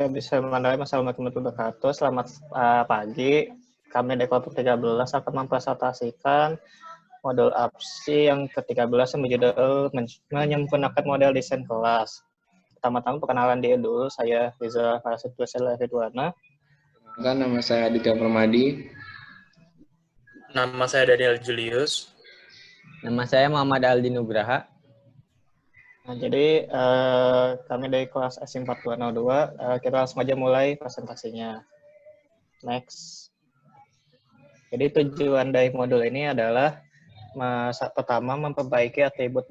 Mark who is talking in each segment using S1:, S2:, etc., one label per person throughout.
S1: Ya, Bismillahirrahmanirrahim. Assalamualaikum warahmatullahi wabarakatuh. Selamat pagi. Kami dari kelompok 13 akan mempresentasikan modul APSI yang ke-13 yang berjudul menyempurnakan model desain kelas. Pertama-tama perkenalan diri dulu. Saya Rizal Farasid Ridwana.
S2: Nama saya Aditya Permadi.
S3: Nama saya Daniel Julius.
S4: Nama saya Muhammad Aldi Nugraha.
S1: Nah, jadi kami dari kelas S4202, kita langsung aja mulai presentasinya. Next. Jadi tujuan dari modul ini adalah pertama memperbaiki atribut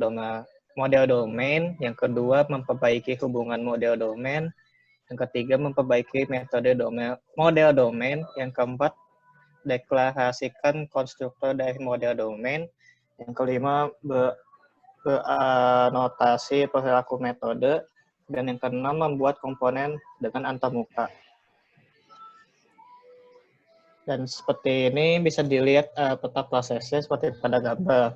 S1: model domain, yang kedua memperbaiki hubungan model domain, yang ketiga memperbaiki metode model domain, yang keempat deklarasikan konstruktor dari model domain, yang kelima beranotasi perilaku metode, dan yang keenam membuat komponen dengan antarmuka. Dan seperti ini bisa dilihat peta prosesnya seperti pada gambar.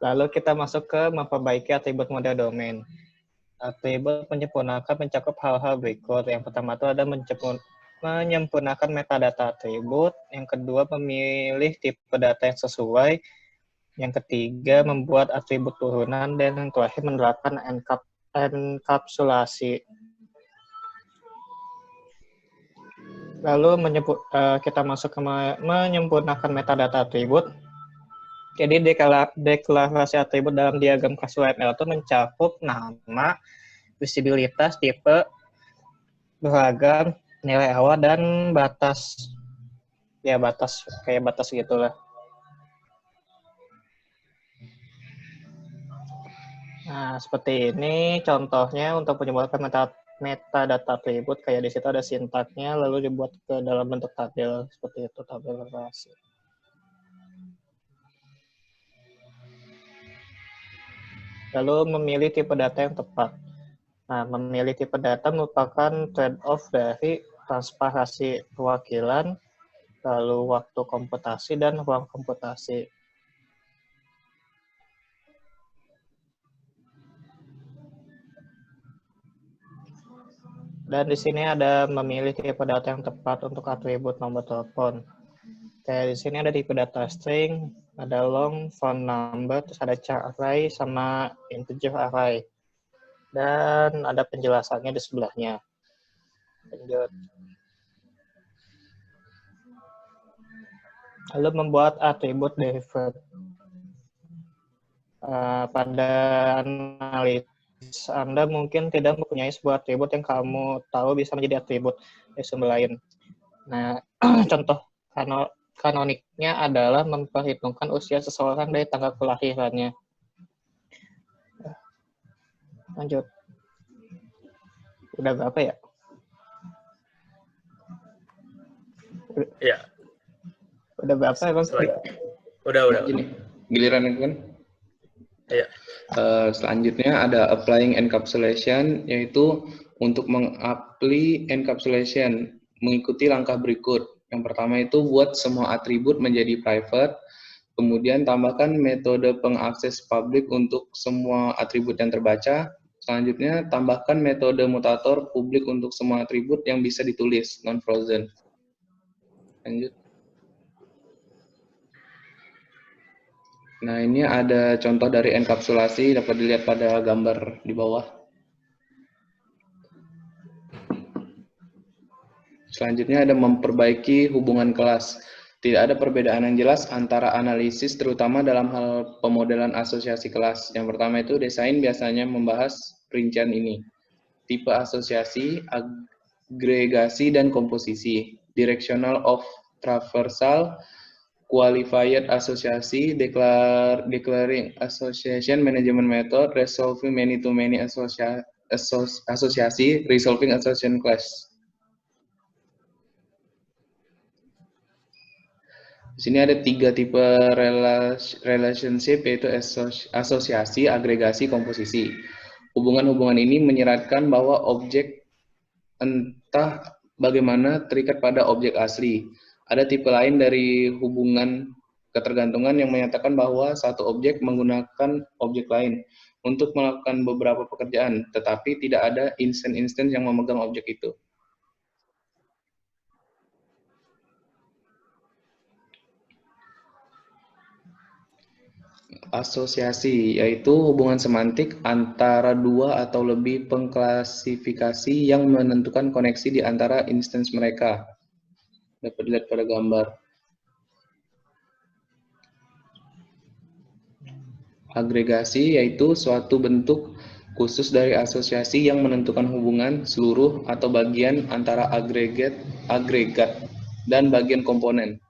S1: Lalu kita masuk ke memperbaiki atribut model domain. Atribut menyempurnakan mencakup hal-hal berikut. Yang pertama itu ada menyempurnakan metadata atribut. Yang kedua memilih tipe data yang sesuai. Yang ketiga membuat atribut turunan. Dan yang terakhir menerapkan enkapsulasi. Lalu kita masuk ke menyempurnakan metadata atribut. Jadi deklarasi atribut dalam diagram kelas UML itu mencakup nama, visibilitas, tipe, beragam, nilai awal, dan batas. Ya, batas, kayak batas gitulah. Nah, seperti ini contohnya untuk menyempurnakan metadata atribut. Kayak di situ ada sintaknya, lalu dibuat ke dalam bentuk tabel. Seperti itu, tabel relasi. Lalu memilih tipe data yang tepat. Nah, memilih tipe data merupakan trade-off dari transparansi perwakilan, lalu waktu komputasi, dan ruang komputasi. Dan di sini ada memilih tipe data yang tepat untuk atribut nomor telepon. Kayak di sini ada tipe data string, ada long, phone number, terus ada char array, sama integer array. Dan ada penjelasannya di sebelahnya. Lanjut. Lalu membuat atribut derived. Pada analis Anda mungkin tidak mempunyai sebuah atribut yang kamu tahu bisa menjadi atribut dari sumber lain. Nah, contoh kanoniknya adalah memperhitungkan usia seseorang dari tanggal kelahirannya. Lanjut. Udah berapa ya?
S3: Ya.
S1: Udah berapa ya, Bang?
S3: Udah.
S2: Ini giliran aku kan.
S3: Iya.
S2: Selanjutnya ada applying encapsulation, yaitu untuk mengapli encapsulation mengikuti langkah berikut. Yang pertama itu buat semua atribut menjadi private, kemudian tambahkan metode pengakses publik untuk semua atribut yang terbaca. Selanjutnya tambahkan metode mutator publik untuk semua atribut yang bisa ditulis non-frozen. Lanjut. Nah, ini ada contoh dari enkapsulasi, dapat dilihat pada gambar di bawah. Selanjutnya ada memperbaiki hubungan kelas. Tidak ada perbedaan yang jelas antara analisis, terutama dalam hal pemodelan asosiasi kelas. Yang pertama itu desain biasanya membahas perincian ini. Tipe asosiasi, agregasi, dan komposisi. Directional of traversal, qualified asosiasi, declaring association management method, resolving many-to-many asosiasi, resolving association class. Di sini ada 3 tipe relationship, yaitu asosiasi, agregasi, komposisi. Hubungan-hubungan ini menyeratkan bahwa objek entah bagaimana terikat pada objek asli. Ada tipe lain dari hubungan ketergantungan yang menyatakan bahwa satu objek menggunakan objek lain untuk melakukan beberapa pekerjaan, tetapi tidak ada instance yang memegang objek itu. Asosiasi, yaitu hubungan semantik antara dua atau lebih pengklasifikasi yang menentukan koneksi di antara instance mereka. Dapat dilihat pada gambar. Agregasi, yaitu suatu bentuk khusus dari asosiasi yang menentukan hubungan seluruh atau bagian antara agregat dan bagian komponen.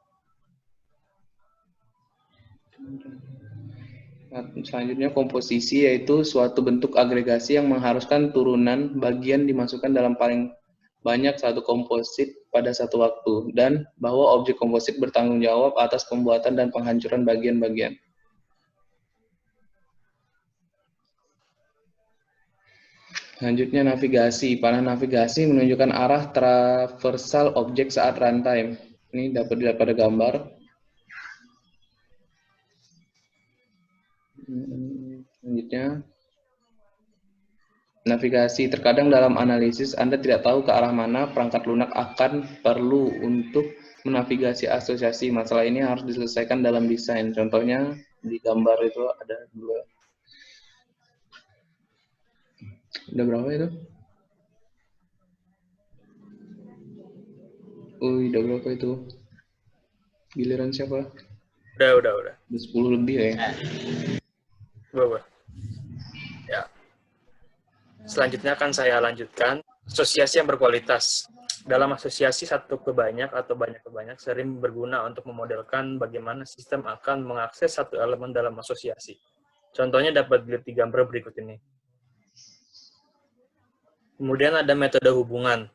S2: Selanjutnya komposisi, yaitu suatu bentuk agregasi yang mengharuskan turunan bagian dimasukkan dalam paling banyak satu komposit pada satu waktu, dan bahwa objek komposit bertanggung jawab atas pembuatan dan penghancuran bagian-bagian. Selanjutnya navigasi. Panah navigasi menunjukkan arah traversal objek saat runtime. Ini dapat dilihat pada gambar. Selanjutnya, navigasi. Terkadang dalam analisis Anda tidak tahu ke arah mana perangkat lunak akan perlu untuk menavigasi asosiasi. Masalah ini harus diselesaikan dalam desain. Contohnya di gambar itu ada dua. Udah berapa itu? Udah berapa itu? Giliran siapa?
S3: Udah.
S2: Udah 10 lebih ya.
S3: Udah. Ya. Selanjutnya akan saya lanjutkan asosiasi yang berkualitas. Dalam asosiasi satu ke banyak atau banyak ke banyak sering berguna untuk memodelkan bagaimana sistem akan mengakses satu elemen dalam asosiasi. Contohnya dapat dilihat di gambar berikut ini. Kemudian ada metode hubungan.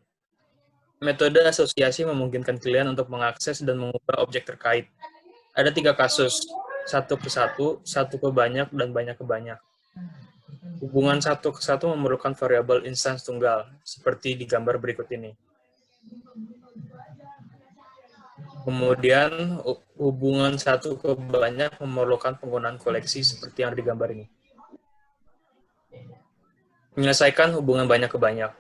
S3: Metode asosiasi memungkinkan klien untuk mengakses dan mengubah objek terkait. Ada 3 kasus, satu ke satu, satu ke banyak, dan banyak ke banyak. Hubungan satu ke satu memerlukan variabel instance tunggal, seperti di gambar berikut ini. Kemudian hubungan satu ke banyak memerlukan penggunaan koleksi seperti yang di gambar ini. Menyelesaikan hubungan banyak ke banyak.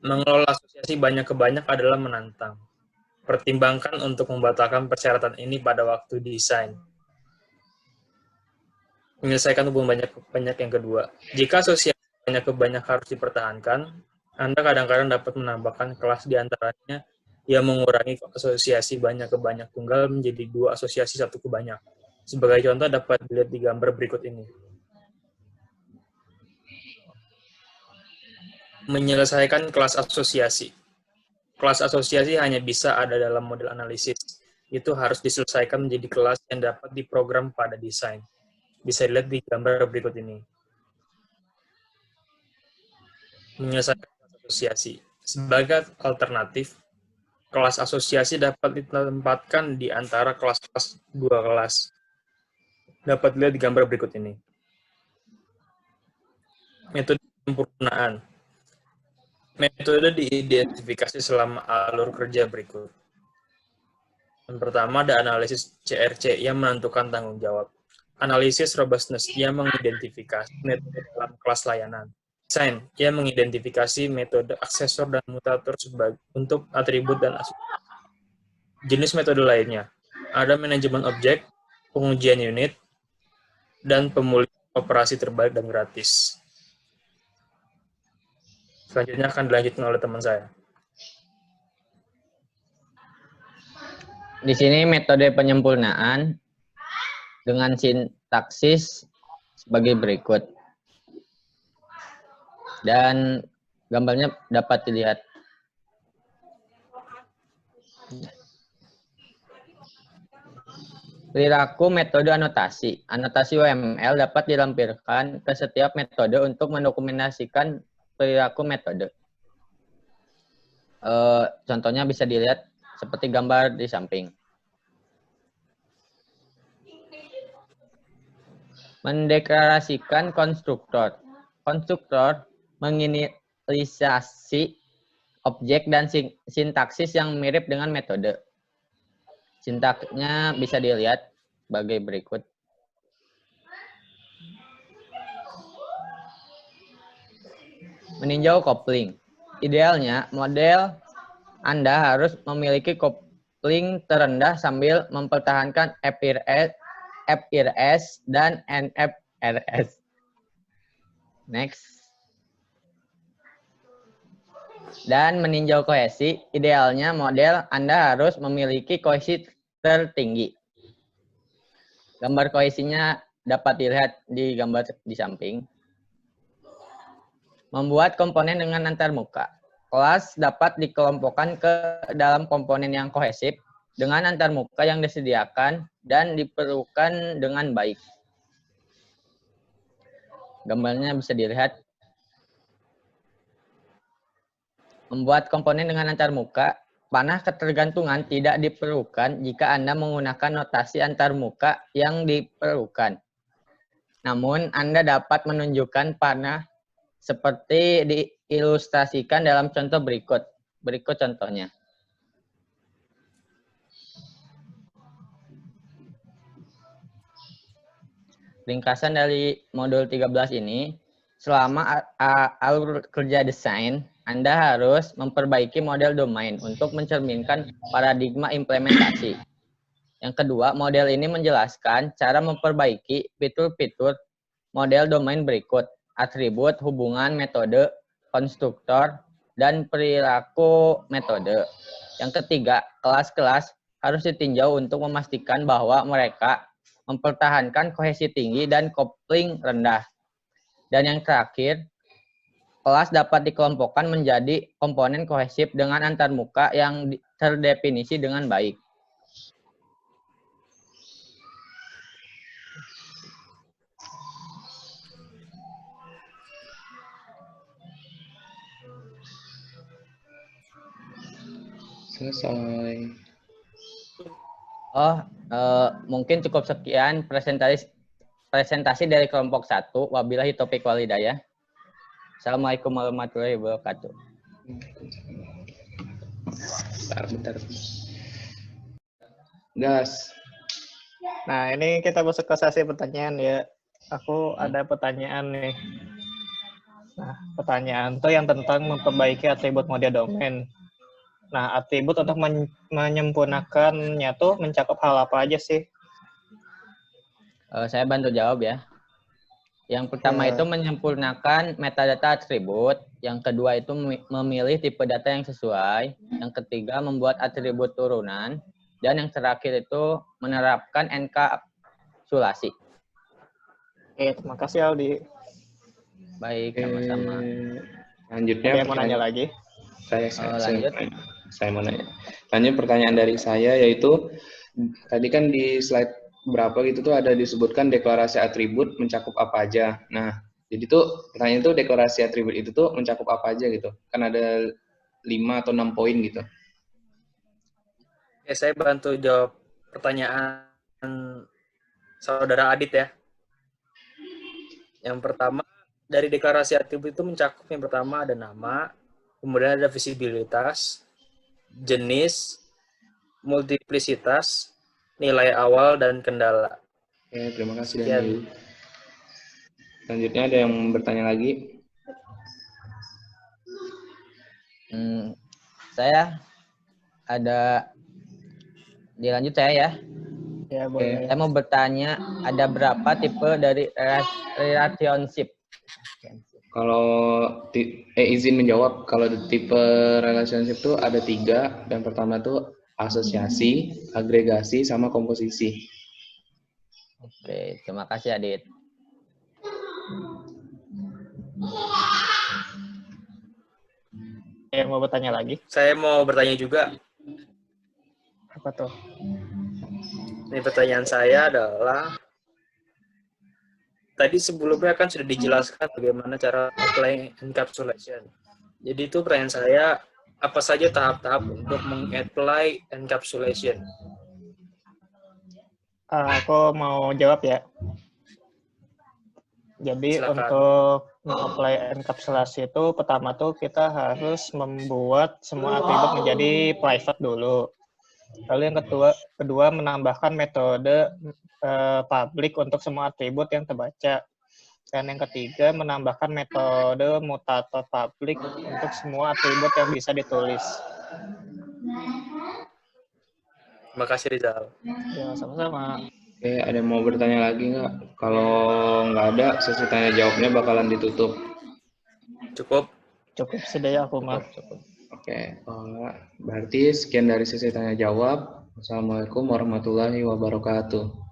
S3: Mengelola asosiasi banyak ke banyak adalah menantang. Pertimbangkan untuk membatalkan persyaratan ini pada waktu desain. Menyelesaikan hubungan banyak ke banyak yang kedua. Jika asosiasi banyak ke banyak harus dipertahankan, Anda kadang-kadang dapat menambahkan kelas di antaranya yang mengurangi asosiasi banyak ke banyak tunggal menjadi 2 asosiasi satu ke banyak. Sebagai contoh dapat dilihat di gambar berikut ini. Menyelesaikan kelas asosiasi. Kelas asosiasi hanya bisa ada dalam model analisis. Itu harus diselesaikan menjadi kelas yang dapat diprogram pada desain. Bisa dilihat di gambar berikut ini. Menyelesaikan kelas asosiasi. Sebagai alternatif, kelas asosiasi dapat ditempatkan di antara kelas-kelas 2 kelas. Dapat dilihat di gambar berikut ini. Metode penyempurnaan. Metode diidentifikasi selama alur kerja berikut. Yang pertama ada analisis CRC yang menentukan tanggung jawab. Analisis robustness yang mengidentifikasi metode dalam kelas layanan. Desain yang mengidentifikasi metode aksesor dan mutator untuk atribut dan asosiasi. Jenis metode lainnya ada manajemen objek, pengujian unit, dan pemulihan operasi terbaik dan gratis. Selanjutnya akan dilanjutkan oleh teman saya.
S4: Di sini metode penyempurnaan dengan sintaksis sebagai berikut. Dan gambarnya dapat dilihat. Perilaku metode anotasi. Anotasi UML dapat dilampirkan ke setiap metode untuk mendokumentasikan perilaku metode. Contohnya bisa dilihat seperti gambar di samping. Mendeklarasikan konstruktor. Konstruktor menginisiasi objek dan sintaksis yang mirip dengan metode. Sintaksnya bisa dilihat sebagai berikut. Meninjau kopling. Idealnya, model Anda harus memiliki kopling terendah sambil mempertahankan FRS dan NFRS. Next. Dan meninjau kohesi, idealnya model Anda harus memiliki kohesi tertinggi. Gambar kohesinya dapat dilihat di gambar di samping. Membuat komponen dengan antarmuka. Kelas dapat dikelompokkan ke dalam komponen yang kohesif dengan antarmuka yang disediakan dan diperlukan dengan baik. Gambarnya bisa dilihat. Membuat komponen dengan antarmuka, panah ketergantungan tidak diperlukan jika Anda menggunakan notasi antarmuka yang diperlukan. Namun, Anda dapat menunjukkan panah seperti diilustrasikan dalam contoh berikut. Berikut contohnya. Ringkasan dari modul 13 ini, selama alur kerja desain, Anda harus memperbaiki model domain untuk mencerminkan paradigma implementasi. Yang kedua, model ini menjelaskan cara memperbaiki fitur-fitur model domain berikut. Atribut, hubungan, metode, konstruktor, dan perilaku metode. Yang ketiga, kelas-kelas harus ditinjau untuk memastikan bahwa mereka mempertahankan kohesi tinggi dan kopling rendah. Dan yang terakhir, kelas dapat dikelompokkan menjadi komponen kohesif dengan antarmuka yang terdefinisi dengan baik.
S2: Selesai.
S4: Mungkin cukup sekian presentasi dari kelompok 1. Wabillahi taufiq wal hidayah. Assalamualaikum warahmatullahi wabarakatuh.
S2: Bentar. Gas.
S1: Nah, ini kita masuk ke sesi pertanyaan ya. Aku ada pertanyaan nih. Nah, pertanyaan tuh yang tentang memperbaiki atribut model domain. Nah, atribut untuk menyempurnakannya tuh mencakup hal apa aja sih?
S4: Saya bantu jawab ya. Yang pertama itu menyempurnakan metadata atribut. Yang kedua itu memilih tipe data yang sesuai. Yang ketiga membuat atribut turunan. Dan yang terakhir itu menerapkan enkapsulasi.
S1: Oke, terima kasih Aldi.
S4: Baik, sama-sama.
S2: Selanjutnya
S1: Ada yang mau nanya lagi?
S2: Saya mau nanya. Lanjut pertanyaan dari saya yaitu tadi kan di slide berapa gitu tuh ada disebutkan deklarasi atribut mencakup apa aja. Nah, jadi tuh pertanyaan itu deklarasi atribut itu tuh mencakup apa aja gitu. Kan ada 5 atau 6 poin gitu.
S3: Oke, saya bantu jawab pertanyaan saudara Adit ya. Yang pertama, dari deklarasi atribut itu mencakup yang pertama ada nama, kemudian ada visibilitas, jenis, multiplisitas, nilai awal, dan kendala.
S2: Oke, terima kasih Daniel. Selanjutnya ada yang bertanya lagi?
S4: Saya ada, dilanjut saya ya.
S1: Ya, boleh.
S4: Saya mau bertanya, ada berapa tipe dari relationship?
S2: Kalau izin menjawab, kalau tipe relationship itu ada 3. Dan pertama itu asosiasi, agregasi, sama komposisi.
S4: Oke, terima kasih Adit.
S1: Yang mau bertanya lagi?
S3: Saya mau bertanya juga.
S1: Apa tuh?
S3: Ini pertanyaan saya adalah, tadi sebelumnya kan sudah dijelaskan bagaimana cara apply encapsulation. Jadi itu pertanyaan saya, apa saja tahap-tahap untuk meng-apply encapsulation?
S1: Aku mau jawab ya. Jadi
S3: Silakan.
S1: untuk meng-apply enkapsulasi itu pertama tuh kita harus membuat semua atribut menjadi private dulu. Lalu yang kedua menambahkan metode publik untuk semua atribut yang terbaca. Dan yang ketiga, menambahkan metode mutator publik untuk semua atribut yang bisa ditulis.
S3: Terima kasih Rizal.
S1: Ya, sama-sama.
S2: Oke, ada yang mau bertanya lagi nggak? Kalau nggak ada, sesi tanya jawabnya bakalan ditutup.
S3: Cukup.
S1: Cukup sedaya aku mah.
S2: Oke, berarti sekian dari sesi tanya jawab. Wassalamualaikum warahmatullahi wabarakatuh.